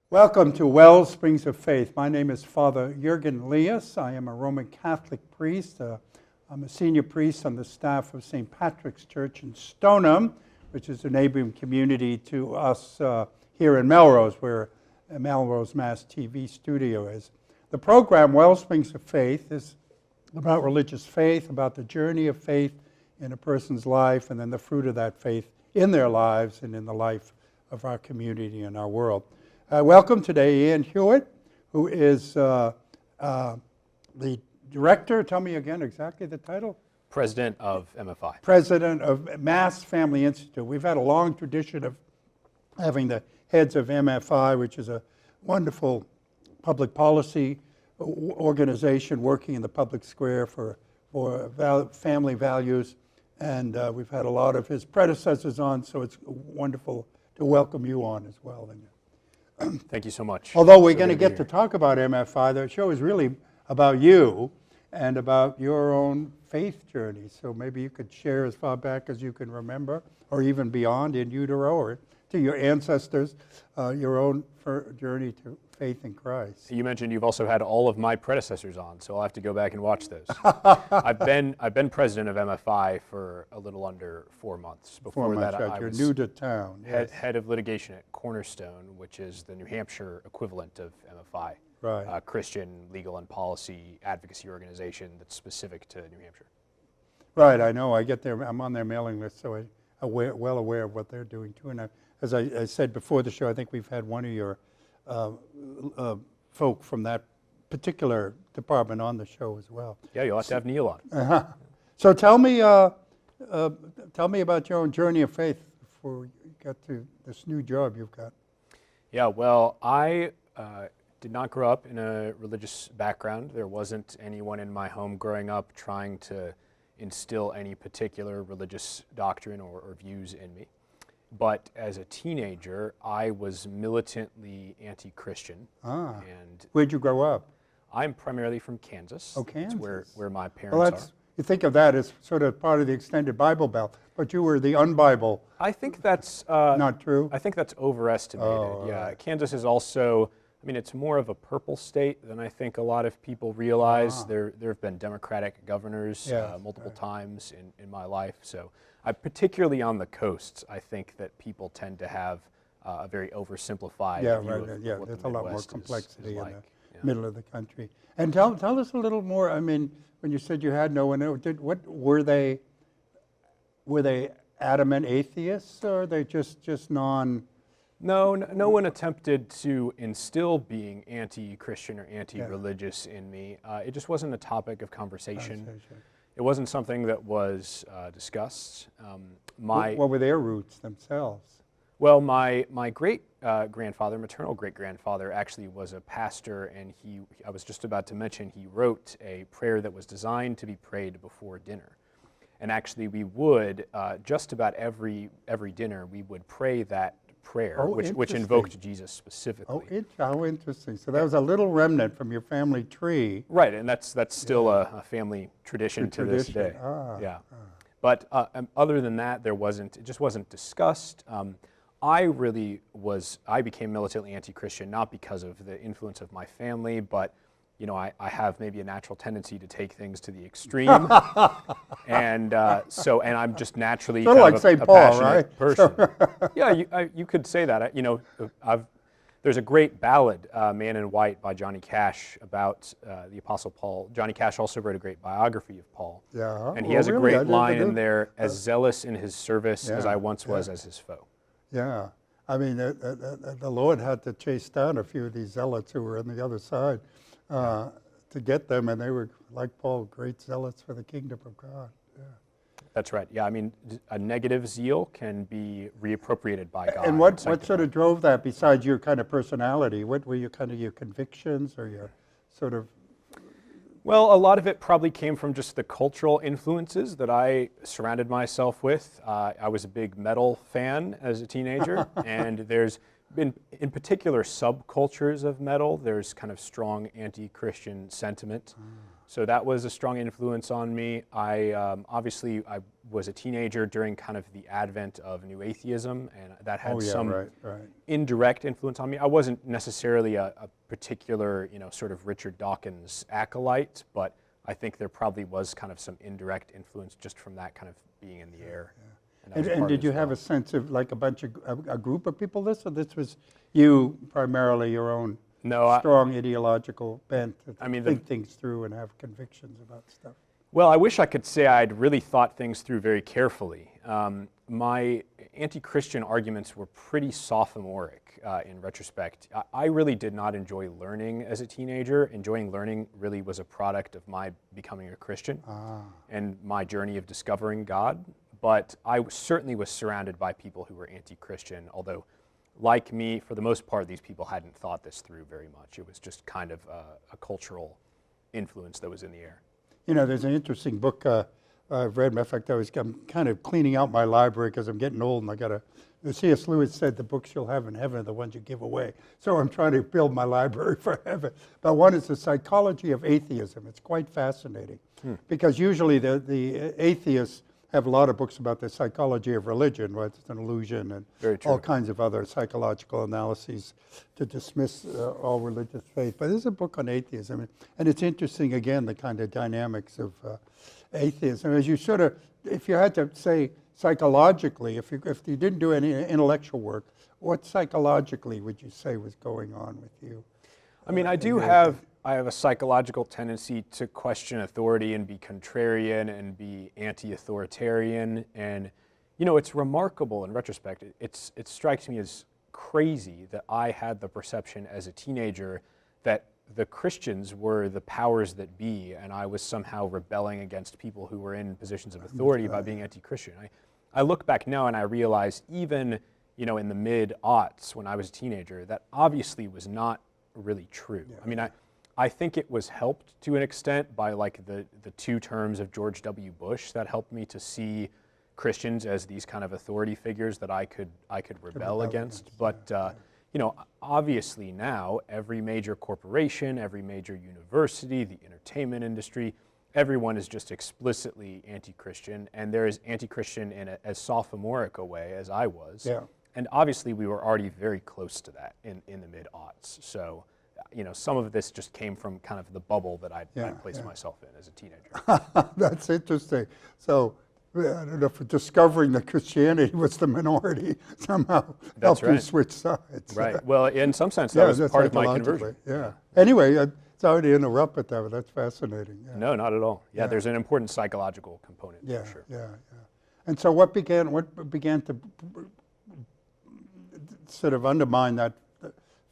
Welcome to Wellsprings of Faith. My name is Father Jürgen Liias. I am a Roman Catholic priest. I'm a senior priest on the staff of St. Patrick's Church in Stoneham, which is a neighboring community to us here in Melrose, where Melrose Mass TV studio is. The program, Wellsprings of Faith, is about religious faith, about the journey of faith in a person's life, and then the fruit of that faith in their lives and in the life of our community and our world. Welcome today Ian Hewitt, who is the director. Tell me again exactly the title. President of MFI. President of Mass Family Institute. We've had a long tradition of having the heads of MFI, which is a wonderful public policy organization working in the public square for family values. And we've had a lot of his predecessors on, so it's wonderful to welcome you on as well. Thank you so much. Although we're going to get to talk about MFI, the show is really about you and about your own faith journey. So maybe you could share as far back as you can remember, or even beyond in utero, or to your ancestors, your own journey to faith in Christ. You mentioned you've also had all of my predecessors on, so I'll have to go back and watch those. I've been president of MFI for a little under 4 months. Before that, I You're was new to town. Yes. head of litigation at Cornerstone, which is the New Hampshire equivalent of MFI, right. A Christian legal and policy advocacy organization that's specific to New Hampshire. Right, I know. I'm on their mailing list, so I'm well aware of what they're doing too. And as I said before the show, I think we've had one of your folk from that particular department on the show as well. Yeah, you'll have to have Neil on. So tell me about your own journey of faith before we get to this new job you've got. Yeah, well, I did not grow up in a religious background. There wasn't anyone in my home growing up trying to instill any particular religious doctrine or views in me. But as a teenager, I was militantly anti-Christian. And where'd you grow up? I'm primarily from Kansas. Oh, Kansas. That's where my parents are. You think of that as sort of part of the extended Bible Belt, but you were the un-Bible. I think that's not true. I think that's overestimated. Oh, yeah, right. Kansas is also, I mean, it's more of a purple state than I think a lot of people realize. There have been Democratic governors multiple times in my life. So particularly on the coasts, I think that people tend to have a very oversimplified view of what there's the a lot more Midwest complexity is in like. the middle of the country. And tell us a little more. I mean, when you said you had no one, what were they adamant atheists, or are they just non? No one attempted to instill being anti-Christian or anti-religious in me. It just wasn't a topic of conversation. It wasn't something that was discussed. What were their roots themselves? Well, my great-grandfather, maternal great-grandfather, actually was a pastor, and I was just about to mention, he wrote a prayer that was designed to be prayed before dinner. And actually we would, just about every dinner, we would pray that prayer, which invoked Jesus specifically. How interesting. So that was a little remnant from your family tree. Right, and that's still a family tradition to this day. But other than that, it just wasn't discussed. I became militantly anti-Christian, not because of the influence of my family, but I have maybe a natural tendency to take things to the extreme, and I'm just naturally sort of like St. Paul, right? Person. Yeah, you could say that. There's a great ballad, "Man in White" by Johnny Cash about the Apostle Paul. Johnny Cash also wrote a great biography of Paul, and he has a great line in there: "As zealous in his service as I once was as his foe." Yeah, I mean, the Lord had to chase down a few of these zealots who were on the other side to get them, and they were, like Paul, great zealots for the kingdom of God. Yeah. That's right. Yeah, I mean, a negative zeal can be reappropriated by God. And what sort of drove that besides your kind of personality? What were your convictions or your sort of? Well, a lot of it probably came from just the cultural influences that I surrounded myself with. I was a big metal fan as a teenager, and there's been, in particular, subcultures of metal. There's kind of strong anti-Christian sentiment. So that was a strong influence on me. Obviously, I was a teenager during kind of the advent of New Atheism, and that had some indirect influence on me. I wasn't necessarily a particular, sort of Richard Dawkins acolyte, but I think there probably was kind of some indirect influence just from that kind of being in the air. And did you have a sense of like a group of people or this was you primarily, your own strong ideological bent to think things through and have convictions about stuff? Well, I wish I could say I'd really thought things through very carefully. My anti-Christian arguments were pretty sophomoric in retrospect. I really did not enjoy learning as a teenager. Enjoying learning really was a product of my becoming a Christian and my journey of discovering God. But I certainly was surrounded by people who were anti-Christian, although like me, for the most part, these people hadn't thought this through very much. It was just kind of a cultural influence that was in the air. There's an interesting book I've read. In fact, I'm kind of cleaning out my library because I'm getting old and C.S. Lewis said the books you'll have in heaven are the ones you give away. So I'm trying to build my library for heaven. But one is The Psychology of Atheism. It's quite fascinating because usually the atheists have a lot of books about the psychology of religion, right? It's an illusion and all kinds of other psychological analyses to dismiss all religious faith. But there's a book on atheism, and it's interesting, again, the kind of dynamics of atheism. As you sort of, if you had to say psychologically, if you didn't do any intellectual work, what psychologically would you say was going on with you? I have a psychological tendency to question authority and be contrarian and be anti-authoritarian. And, it's remarkable in retrospect. It strikes me as crazy that I had the perception as a teenager that the Christians were the powers that be, and I was somehow rebelling against people who were in positions of authority by being anti-Christian. I look back now and I realize even, in the mid-aughts when I was a teenager, that obviously was not really true. Yeah. I think it was helped to an extent by like the two terms of George W. Bush that helped me to see Christians as these kind of authority figures that I could rebel against. But obviously now every major corporation, every major university, the entertainment industry, everyone is just explicitly anti-Christian, and there is anti-Christian in as sophomoric a way as I was. Yeah. And obviously we were already very close to that in the mid-aughts. So some of this just came from kind of the bubble that I'd placed myself in as a teenager. That's interesting. So I don't know if discovering that Christianity was the minority somehow helped you switch sides. Right. Well, in some sense, that was part of my conversion. Yeah. Anyway, sorry to interrupt with that, but that's fascinating. Yeah. No, not at all. Yeah, there's an important psychological component for sure. Yeah. And so what began to sort of undermine that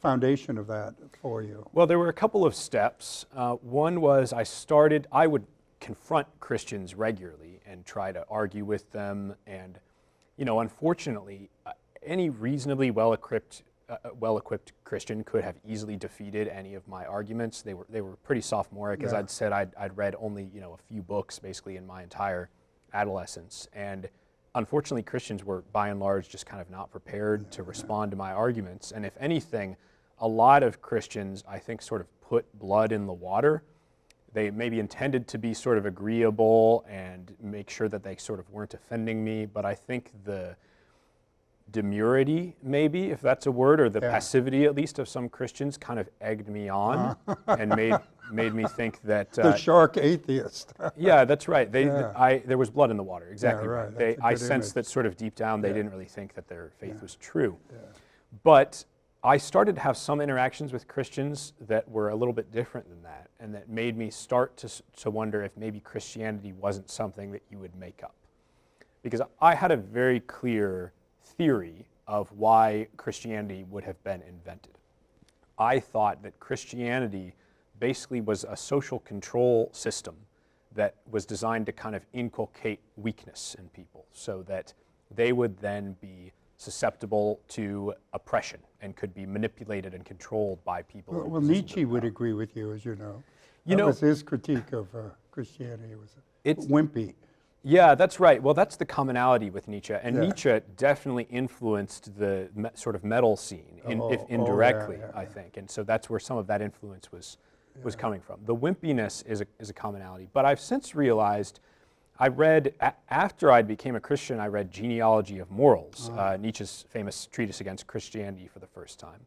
foundation of that for you? Well, there were a couple of steps. One was I would confront Christians regularly and try to argue with them. And, unfortunately, any reasonably well-equipped Christian could have easily defeated any of my arguments. They were pretty sophomoric. As I'd said, I'd read only, a few books basically in my entire adolescence. And unfortunately, Christians were by and large just kind of not prepared to respond to my arguments. And if anything, a lot of Christians, I think, sort of put blood in the water. They maybe intended to be sort of agreeable and make sure that they sort of weren't offending me, but I think the demurity, maybe, if that's a word, or the passivity at least of some Christians kind of egged me on and made me think that... the shark atheist. Yeah, that's right. There was blood in the water, exactly right. I sensed that sort of deep down they didn't really think that their faith was true. Yeah. But I started to have some interactions with Christians that were a little bit different than that, and that made me start to wonder if maybe Christianity wasn't something that you would make up. Because I had a very clear theory of why Christianity would have been invented. I thought that Christianity basically was a social control system that was designed to kind of inculcate weakness in people so that they would then be susceptible to oppression and could be manipulated and controlled by people. Well, Nietzsche would agree with you, as you know. That was his critique of Christianity. It was wimpy. Yeah, that's right. Well, that's the commonality with Nietzsche. And Nietzsche definitely influenced the sort of metal scene, if indirectly, I think. And so that's where some of that influence was was coming from. The wimpiness is a commonality. But I've since realized, after I became a Christian, I read Genealogy of Morals, Nietzsche's famous treatise against Christianity, for the first time.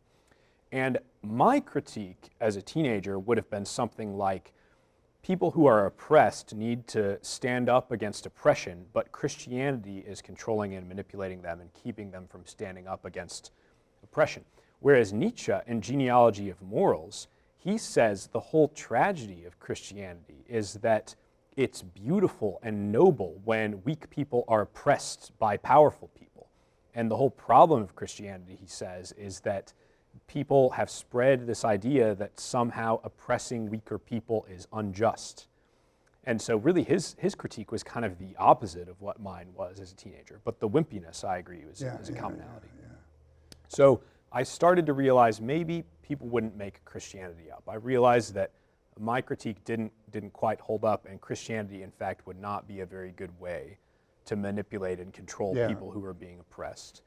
And my critique as a teenager would have been something like, people who are oppressed need to stand up against oppression, but Christianity is controlling and manipulating them and keeping them from standing up against oppression. Whereas Nietzsche, in Genealogy of Morals, he says the whole tragedy of Christianity is that it's beautiful and noble when weak people are oppressed by powerful people. And the whole problem of Christianity, he says, is that people have spread this idea that somehow oppressing weaker people is unjust. And so really his critique was kind of the opposite of what mine was as a teenager. But the wimpiness, I agree, is a commonality. So I started to realize maybe people wouldn't make Christianity up. I realized that my critique didn't quite hold up, and Christianity, in fact, would not be a very good way to manipulate and control people who were being oppressed.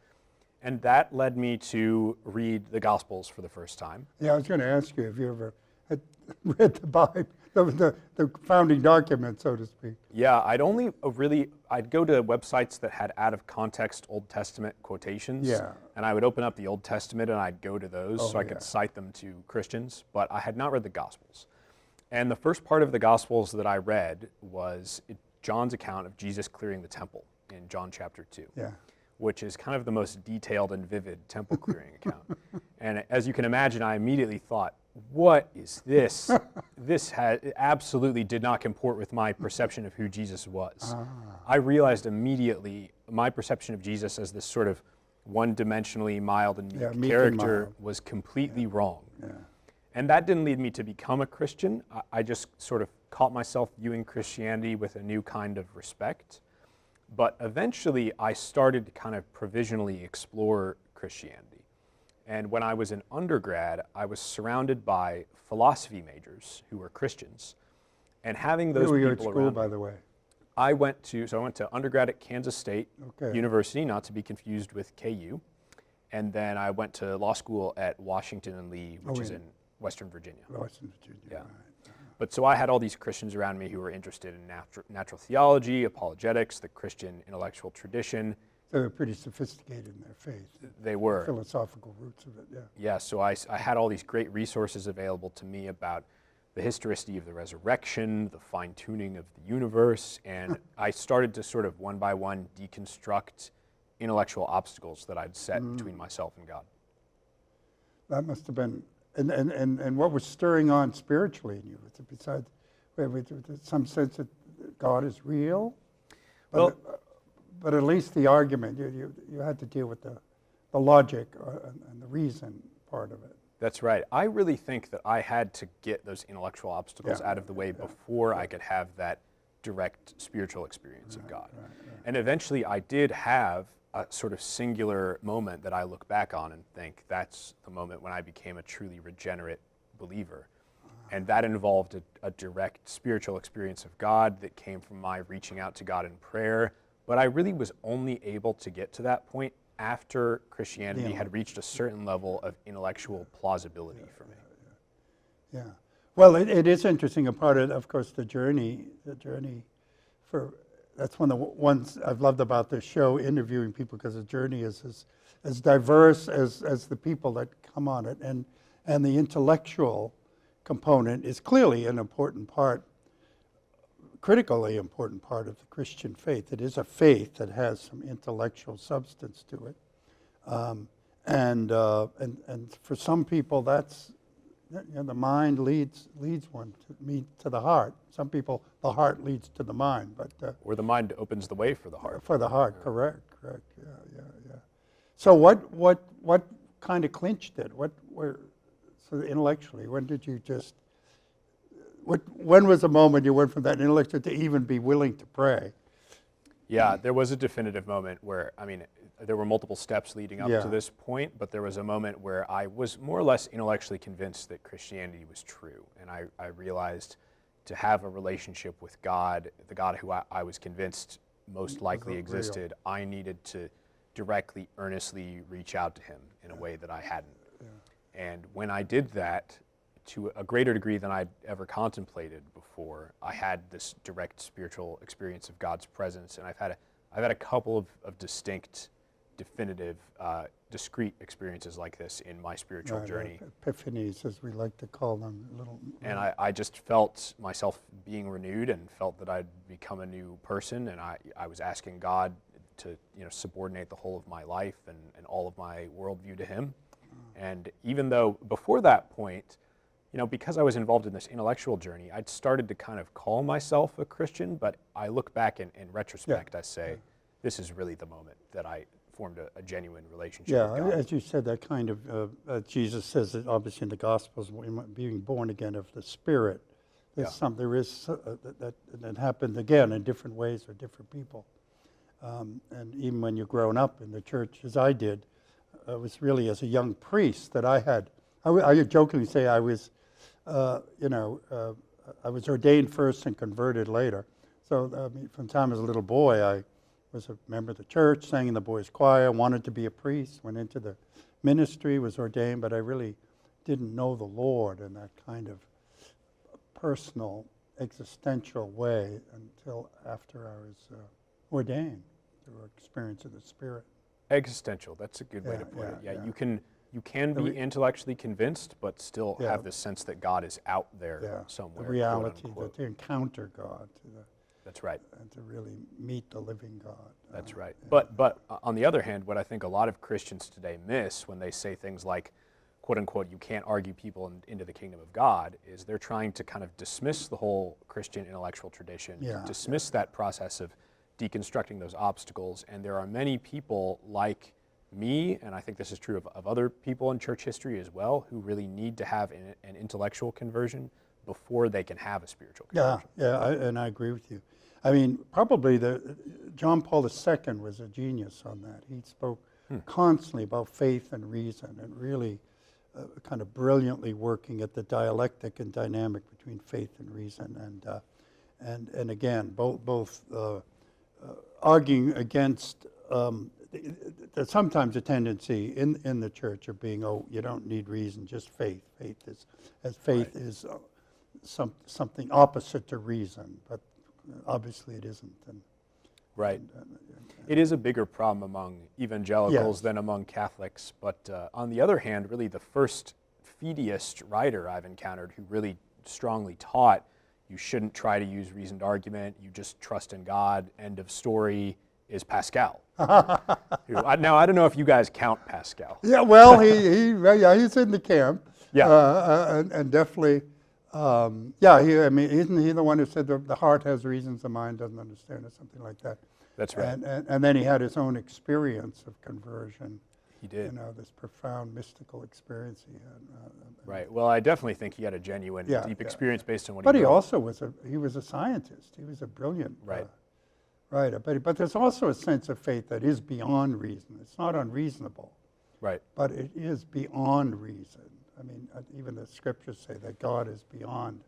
And that led me to read the Gospels for the first time. Yeah, I was going to ask you if you ever had read the Bible, the founding document, so to speak. Yeah, I'd go to websites that had out-of-context Old Testament quotations, and I would open up the Old Testament and I'd go to those so I could cite them to Christians, but I had not read the Gospels. And the first part of the Gospels that I read was John's account of Jesus clearing the temple in John chapter 2. Yeah. Which is kind of the most detailed and vivid temple clearing account. And as you can imagine, I immediately thought, what is this? This absolutely did not comport with my perception of who Jesus was. I realized immediately my perception of Jesus as this sort of one-dimensionally mild and meek character was completely wrong. And that didn't lead me to become a Christian. I just sort of caught myself viewing Christianity with a new kind of respect. But eventually, I started to kind of provisionally explore Christianity. And when I was an undergrad, I was surrounded by philosophy majors who were Christians. And having those people around... Where were you at school, by the way? I went to undergrad at Kansas State University, not to be confused with KU. And then I went to law school at Washington and Lee, which is in Western Virginia. Western Virginia, right. But so I had all these Christians around me who were interested in natural theology, apologetics, the Christian intellectual tradition. They were pretty sophisticated in their faith. They were. The philosophical roots of it, Yeah, so I had all these great resources available to me about the historicity of the resurrection, the fine-tuning of the universe, and I started to sort of one by one deconstruct intellectual obstacles that I'd set between myself and God. That must have been... And what was stirring on spiritually in you? Besides, some sense that God is real, but at least the argument you had to deal with the logic and the reason part of it. That's right. I really think that I had to get those intellectual obstacles out of the way before I could have that direct spiritual experience of God. And eventually, I did have a sort of singular moment that I look back on and think that's the moment when I became a truly regenerate believer. And that involved a direct spiritual experience of God that came from my reaching out to God in prayer. But I really was only able to get to that point after Christianity had reached a certain level of intellectual plausibility for me. Yeah. Well, it is interesting. A part of course, the journey for... That's one of the ones I've loved about this show, interviewing people, because the journey is as diverse as the people that come on it. And the intellectual component is clearly an important part, critically important part of the Christian faith. It is a faith that has some intellectual substance to it. And for some people, that's... the mind leads one to the heart. Some people, the heart leads to the mind, but or the mind opens the way for the heart. For the heart, correct. Yeah. So what kind of clinched it? So intellectually, when did you just? When was the moment you went from that intellectual to even be willing to pray? Yeah, there was a definitive moment where, there were multiple steps leading up to this point, but there was a moment where I was more or less intellectually convinced that Christianity was true. And I realized to have a relationship with God, the God who I was convinced most likely existed, I needed to directly, earnestly reach out to him in a way that I hadn't. And when I did that, to a greater degree than I'd ever contemplated before, I had this direct spiritual experience of God's presence, and I've had a couple of distinct, definitive, discrete experiences like this in my spiritual journey. Epiphanies, as we like to call them. And I just felt myself being renewed and felt that I'd become a new person, and I was asking God to subordinate the whole of my life and all of my worldview to Him. And even though before that point, because I was involved in this intellectual journey, I'd started to kind of call myself a Christian, but I look back in retrospect, I say, this is really the moment that I formed a genuine relationship with God. As you said, that kind of, Jesus says that obviously in the Gospels, being born again of the Spirit, there is that happened again in different ways for different people. And even when you're grown up in the church, as I did, it was really as a young priest that I jokingly say I was, I was ordained first and converted later. So from the time I was a little boy, I was a member of the church, sang in the boys' choir, wanted to be a priest, went into the ministry, was ordained, but I really didn't know the Lord in that kind of personal, existential way until after I was ordained through experience of the Spirit. Existential, that's a good way to put it. Yeah, you can be intellectually convinced, but still have the sense that God is out there somewhere. The reality to encounter God. That's right. And to really meet the living God. That's right. But on the other hand, what I think a lot of Christians today miss when they say things like, quote unquote, you can't argue people into the kingdom of God, is they're trying to kind of dismiss the whole Christian intellectual tradition, dismiss that process of deconstructing those obstacles. And there are many people like me, and I think this is true of other people in church history as well, who really need to have an intellectual conversion before they can have a spiritual conversion. And I agree with you. I mean, probably John Paul II was a genius on that. He spoke constantly about faith and reason, and really kind of brilliantly working at the dialectic and dynamic between faith and reason, and again, both arguing against. There's sometimes a tendency in the church of being, you don't need reason, just faith. Faith is something opposite to reason, but obviously it isn't. It is a bigger problem among evangelicals than among Catholics, but on the other hand, really the first fideist writer I've encountered who really strongly taught you shouldn't try to use reasoned argument, you just trust in God, end of story, is Pascal. Now, I don't know if you guys count Pascal. Yeah, well, he's in the camp. And definitely, isn't he the one who said the heart has reasons, the mind doesn't understand, or something like that? That's right. And then he had his own experience of conversion. He did. This profound mystical experience he had. Right. Well, I definitely think he had a genuine, deep experience based on what but he wrote. But he was a scientist. He was a brilliant writer. But there's also a sense of faith that is beyond reason. It's not unreasonable. Right. But it is beyond reason. I mean, even the scriptures say that God is beyond,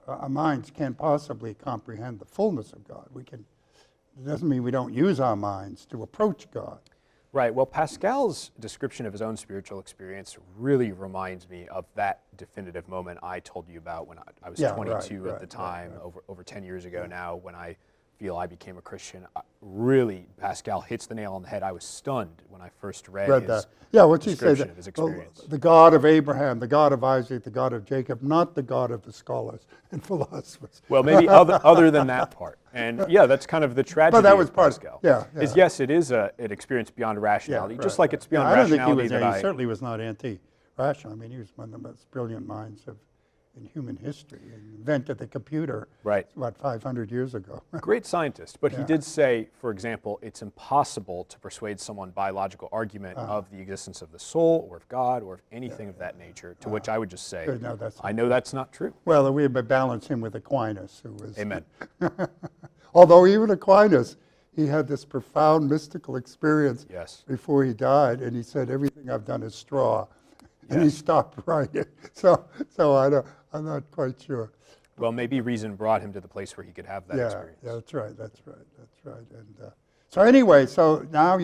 our minds can't possibly comprehend the fullness of God. It doesn't mean we don't use our minds to approach God. Right. Well, Pascal's description of his own spiritual experience really reminds me of that definitive moment I told you about when I was 22 at the time, over 10 years ago now, when I feel I became a Christian. Really, Pascal hits the nail on the head. I was stunned when I first read his description of his experience. The God of Abraham, the God of Isaac, the God of Jacob, not the God of the scholars and philosophers. Well, maybe other than that part. And that's kind of the tragedy but that was of part Pascal. Yes, it is an experience beyond rationality, just like it's beyond rationality. I don't think he certainly was not anti-rational. I mean, he was one of the most brilliant minds in human history. He invented the computer about 500 years ago. Great scientist, but he did say, for example, it's impossible to persuade someone by logical argument of the existence of the soul or of God or of anything of that nature, to which I would just say, I know that's not true. Well, we balance him with Aquinas, who was... Amen. Although even Aquinas, he had this profound mystical experience before he died, and he said, everything I've done is straw. And he stopped writing. So I'm not quite sure. Well, maybe reason brought him to the place where he could have that experience. Yeah, that's right. And so anyway, so now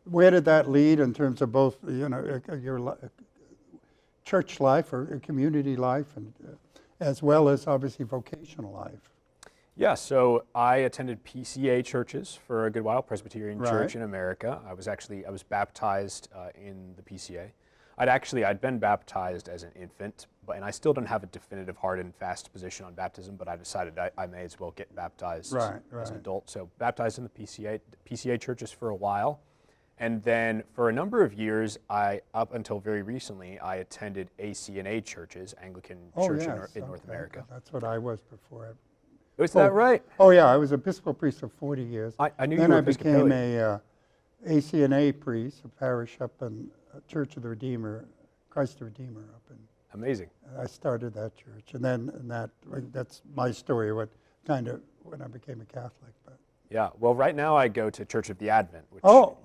where did that lead in terms of both, church life or community life, and as well as obviously vocational life. Yeah, so I attended PCA churches for a good while, Presbyterian Church in America. I was baptized in the PCA. I'd been baptized as an infant, and I still don't have a definitive hard and fast position on baptism, but I decided I may as well get baptized as an adult. So baptized in the PCA churches for a while. And then for a number of years, up until very recently, I attended ACNA churches, Anglican Church in North America. That's what I was before. Is that right? Oh yeah, I was Episcopal priest for 40 years. I knew then you were I became Episcopalian. a ACNA priest, a parish up in Church of the Redeemer, Christ the Redeemer up in. Amazing. I started that church, and then that's my story. When I became a Catholic. But yeah, well, right now I go to Church of the Advent. Which good.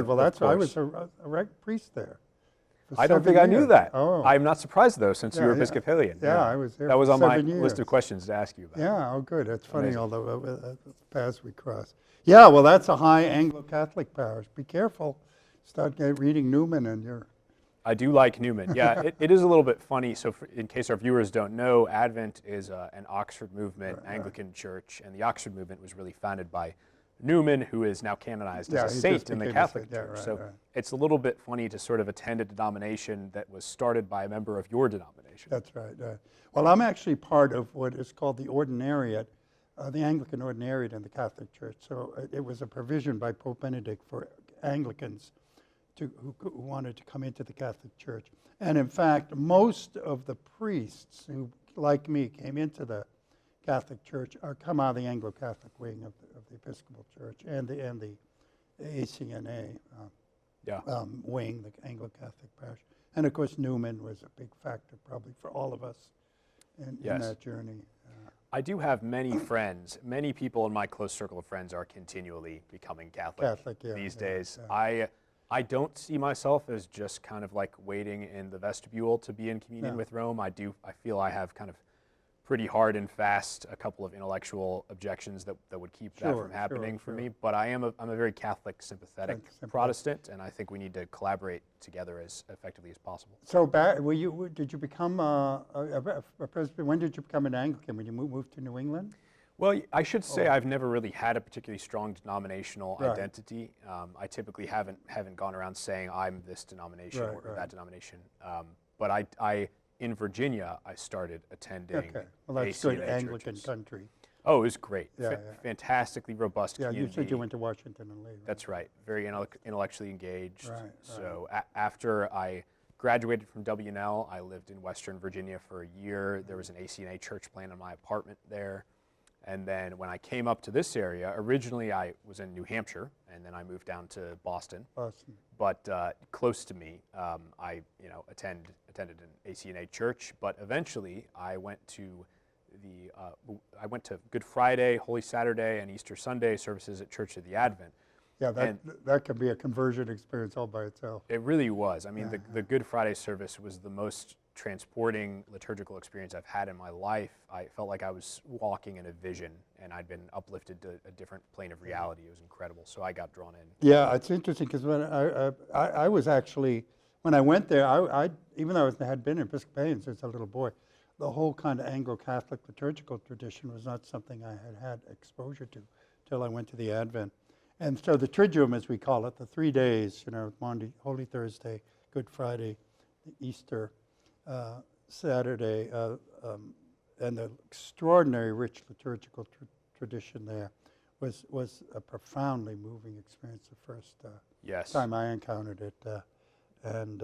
Well, I was a priest there. I don't think I knew that. Oh. I'm not surprised, though, since you were Episcopalian. Yeah, I was there. That was on my 7 years. list of questions to ask you about. Yeah, oh, good. It's funny, Amazing. all the paths we cross. Yeah, well, that's a high Anglo-Catholic parish. Be careful. Start reading Newman, and you're... I do like Newman. Yeah, it is a little bit funny. So in case our viewers don't know, Advent is an Oxford movement, Anglican church, and the Oxford movement was really founded by Newman, who is now canonized as a saint in the Catholic Church. It's a little bit funny to sort of attend a denomination that was started by a member of your denomination. That's right. Well, I'm actually part of what is called the Ordinariate, the Anglican Ordinariate in the Catholic Church. So it was a provision by Pope Benedict for Anglicans who wanted to come into the Catholic Church. And in fact, most of the priests who, like me, came into the Catholic Church come out of the Anglo-Catholic wing of the Episcopal Church and the ACNA wing, the Anglo-Catholic parish. And of course, Newman was a big factor probably for all of us in that journey. I do have many friends. Many people in my close circle of friends are continually becoming Catholic these days. Yeah. I don't see myself as just kind of like waiting in the vestibule to be in communion with Rome. I feel I have kind of pretty hard and fast a couple of intellectual objections that would keep that from happening for me. But I'm a very Catholic, sympathetic Protestant, and I think we need to collaborate together as effectively as possible. So did you become a Presbyterian? When did you become an Anglican? When you moved to New England? Well, I should say I've never really had a particularly strong denominational identity. I typically haven't gone around saying I'm this denomination or that denomination. But I in Virginia, I started attending. Okay, well that's good Anglican country. Oh, it was great. Fantastically robust community. Yeah, you said you went to Washington and Lee. That's right. Very intellectually engaged. Right. So after I graduated from W&L, I lived in Western Virginia for a year. There was an ACNA church plant in my apartment there. And then when I came up to this area, originally I was in New Hampshire, and then I moved down to Boston. But close to me, I attended an ACNA church. But eventually, I went to Good Friday, Holy Saturday, and Easter Sunday services at Church of the Advent. Yeah, that could be a conversion experience all by itself. It really was. I mean, the Good Friday service was the most transporting liturgical experience I've had in my life. I felt like I was walking in a vision, and I'd been uplifted to a different plane of reality. It was incredible. So I got drawn in. Yeah, it's interesting because when I was actually, when I went there, even though I had been an Episcopalian since a little boy, the whole kind of Anglo-Catholic liturgical tradition was not something I had exposure to till I went to the Advent. And so the Triduum, as we call it, the 3 days, Monday, Holy Thursday, Good Friday, Easter, Saturday, and the extraordinary rich liturgical tradition there was a profoundly moving experience the first time I encountered it. And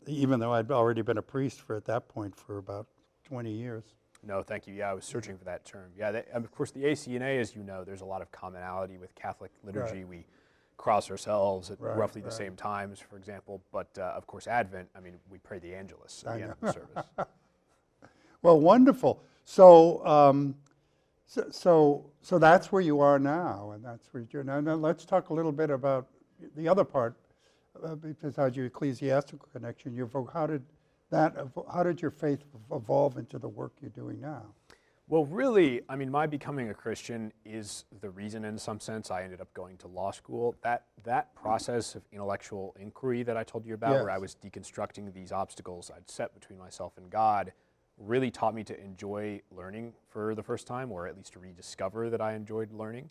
even though I'd already been a priest at that point for about 20 years. No, thank you. Yeah, I was searching for that term. Yeah, of course, the ACNA, as you know, there's a lot of commonality with Catholic liturgy. Right. We cross ourselves at roughly the same times, for example. But of course, Advent, I mean, we pray the Angelus at the end of the service. Well, wonderful. So, so that's where you are now, and that's where you're now. Now let's talk a little bit about the other part, besides your ecclesiastical connection. How did your faith evolve into the work you're doing now? Well, really, I mean, my becoming a Christian is the reason in some sense I ended up going to law school. That process of intellectual inquiry that I told you about, where I was deconstructing these obstacles I'd set between myself and God, really taught me to enjoy learning for the first time, or at least to rediscover that I enjoyed learning.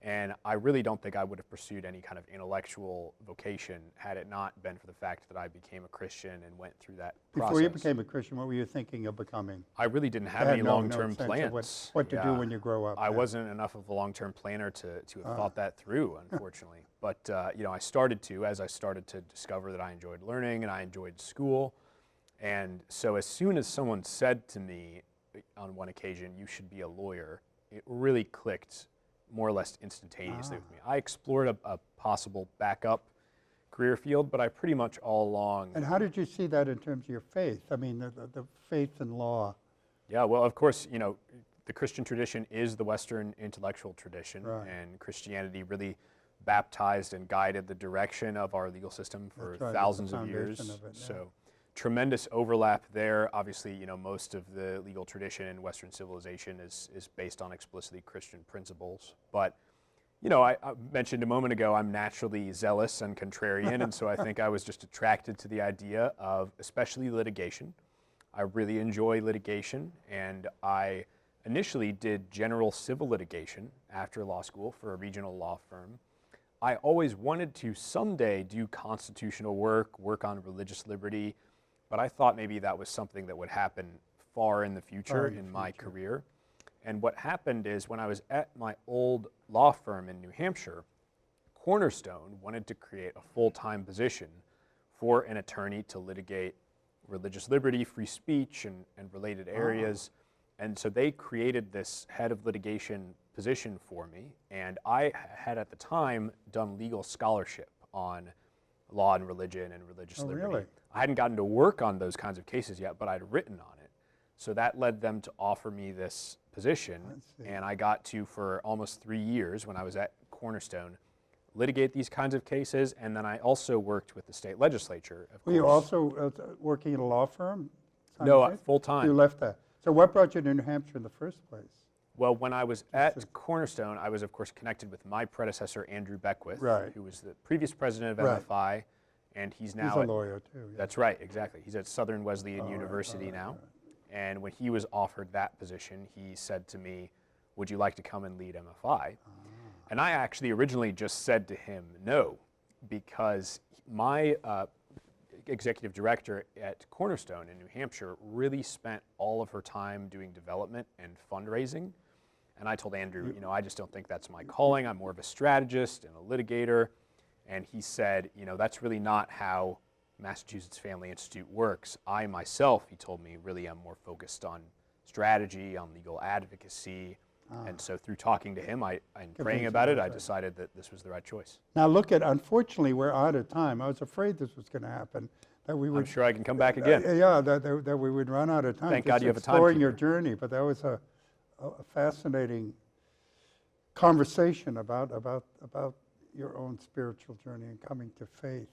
And I really don't think I would have pursued any kind of intellectual vocation had it not been for the fact that I became a Christian and went through that process. Before you became a Christian, what were you thinking of becoming? I really didn't have any long-term plans. What to do when you grow up. I wasn't enough of a long-term planner to have thought that through, unfortunately. But you know, I started to, as I started to discover that I enjoyed learning and I enjoyed school. And so as soon as someone said to me on one occasion, "You should be a lawyer," it really clicked more or less instantaneously with me. I explored a possible backup career field, but I pretty much all along. And how did you see that in terms of your faith? I mean, the faith in law. Yeah, well, of course, you know, the Christian tradition is the Western intellectual tradition, and Christianity really baptized and guided the direction of our legal system for thousands of years. So tremendous overlap there. Obviously, you know, most of the legal tradition in Western civilization is based on explicitly Christian principles. But, you know, I mentioned a moment ago, I'm naturally zealous and contrarian, and so I think I was just attracted to the idea of especially litigation. I really enjoy litigation, and I initially did general civil litigation after law school for a regional law firm. I always wanted to someday do constitutional work on religious liberty, but I thought maybe that was something that would happen far in the future in my career. And what happened is when I was at my old law firm in New Hampshire, Cornerstone wanted to create a full-time position for an attorney to litigate religious liberty, free speech, and related areas. And so they created this head of litigation position for me. And I had at the time done legal scholarship on law and religion and religious liberty. Really? I hadn't gotten to work on those kinds of cases yet, but I'd written on it. So that led them to offer me this position, and I got to, for almost 3 years when I was at Cornerstone, litigate these kinds of cases, and then I also worked with the state legislature, of course. Were you also working at a law firm? No, full-time. You left that. So what brought you to New Hampshire in the first place? Well, when I was at Cornerstone, I was, of course, connected with my predecessor, Andrew Beckwith, who was the previous president of MFI, and he's now a lawyer, too. Yeah. That's right, exactly. He's at Southern Wesleyan University now. And when he was offered that position, he said to me, "Would you like to come and lead MFI?" And I actually originally just said to him no, because my executive director at Cornerstone in New Hampshire really spent all of her time doing development and fundraising. And I told Andrew, you know, I just don't think that's my calling. I'm more of a strategist and a litigator. And he said, you know, that's really not how Massachusetts Family Institute works. I myself, he told me, really am more focused on strategy, on legal advocacy. And so through talking to him and praying about it, I decided that this was the right choice. Now look at, unfortunately, we're out of time. I was afraid this was going to happen. That we would, I'm sure I can come back again. That we would run out of time. Thank God you have a timekeeper. Exploring your journey, but that was a fascinating conversation about your own spiritual journey and coming to faith.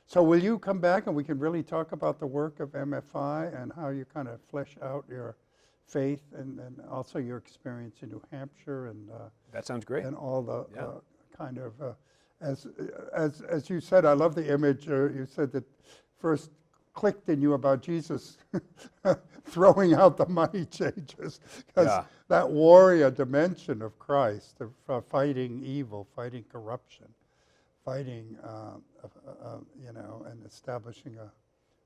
So will you come back and we can really talk about the work of MFI and how you kind of flesh out your faith and also your experience in New Hampshire and that sounds great. And all the kind of as you said, I love the image. You said that first clicked in you about Jesus throwing out the money changers, because that warrior dimension of Christ, of fighting evil, fighting corruption, fighting you know, and establishing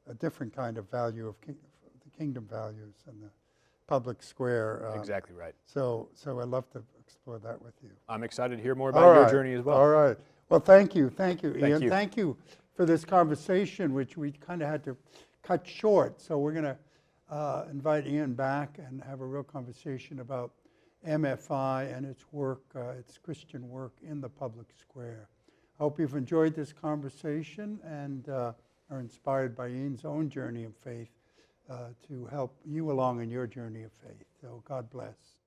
a different kind of value of the kingdom values and the public square. Exactly right. So I'd love to explore that with you. I'm excited to hear more about your journey as well. All right. Well, thank you, Ian. You. Thank you for this conversation, which we kind of had to cut short. So we're going to invite Ian back and have a real conversation about MFI and its work, its Christian work in the public square. I hope you've enjoyed this conversation and are inspired by Ian's own journey of faith to help you along in your journey of faith. So God bless.